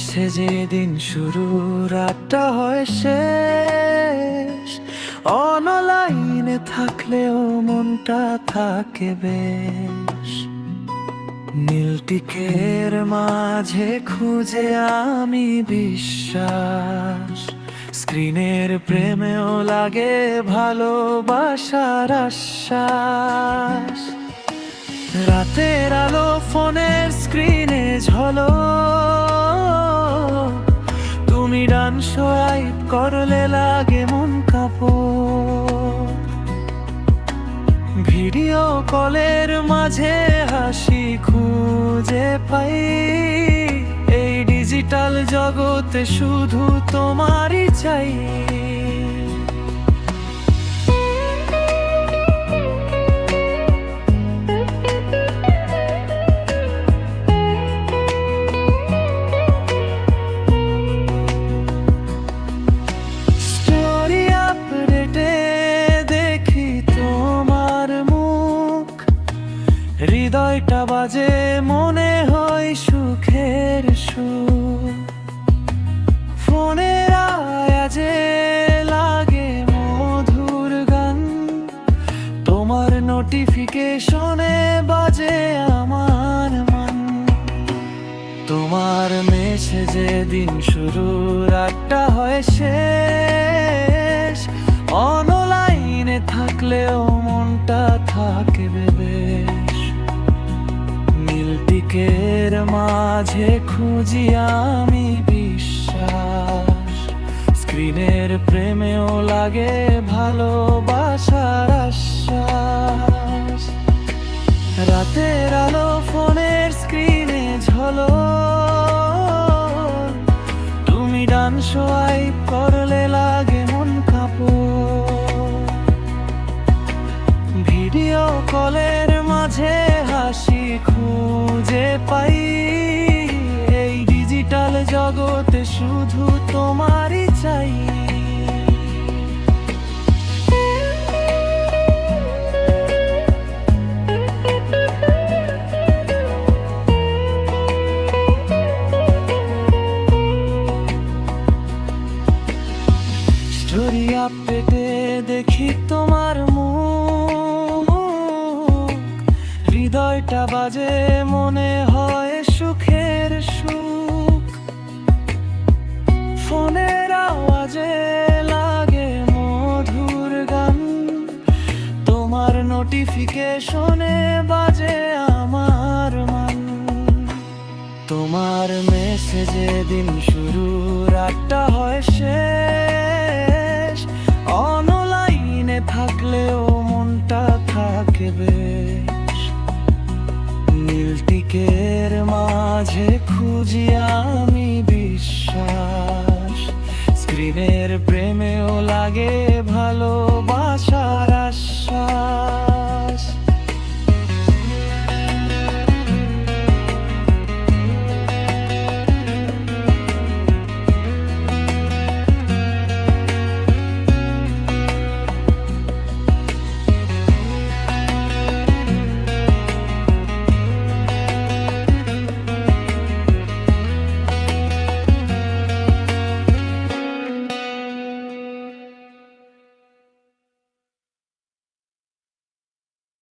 মেসেজে দিন শুরু, রাতটা হয় শেষ। অনলাইনে থাকলেও মনটা থাকে বেশ। নীলটিকের মাঝে খুঁজে আমি বিশ্বাস। স্ক্রিনের প্রেমেও লাগে ভালোবাসার আশ্বাস। রাতের আলো ফোনের স্ক্রিনে ঝলক, তুমি ডান সোয়াইপ করলে লাগে মন কাঁপো। ভিডিও কলের মাঝে হাসি খুঁজে পাই। এই ডিজিটাল জগতে শুধু তোমারই চাই। স্টোরি আপডেটে দেখি তোমার মুখ, হৃদয়টা বাজে মনে হয় সুখের সুর। ফোনের আওয়াজে লাগে মধুর গান, তোমার নোটিফিকেশনে বাজে আমার মন। তোমার মেসেজে দিন শুরু, রাতটা হয় শেষ। অনলাইনে থাকলেও মনটা থাকে বেশ। নীলটিকের মাঝে খুঁজি আমি বিশ্বাস। স্ক্রিনের প্রেমেও লাগে ভালোবাসার আশ্বাস। রাতের আলো ফোনের স্ক্রিনে ঝলক, তুমি ডান সোয়াইপ করলে লাগে মন কাঁপো। ভিডিও কলের মাঝে হাসি খুঁজে পাই। এই ডিজিটাল জগতে শুধু তোমারই চাই। স্টোরি আপডেটে দেখি তোমার মুখ, হৃদয়টা বাজে মনে হয় সুখের সুখ। ফোনের আওয়াজে লাগে মধুর গান, তোমার নোটিফিকেশনে বাজে আমার মন। তোমার মেসেজে দিন শুরু, রাতটা হয় শেষ। অনলাইনে থাকলেও মনটা থাকে বেশ। নীলটিকের মাঝে খুঁজি আমি বিশ্বাস। স্ক্রিনের প্রেমেও লাগে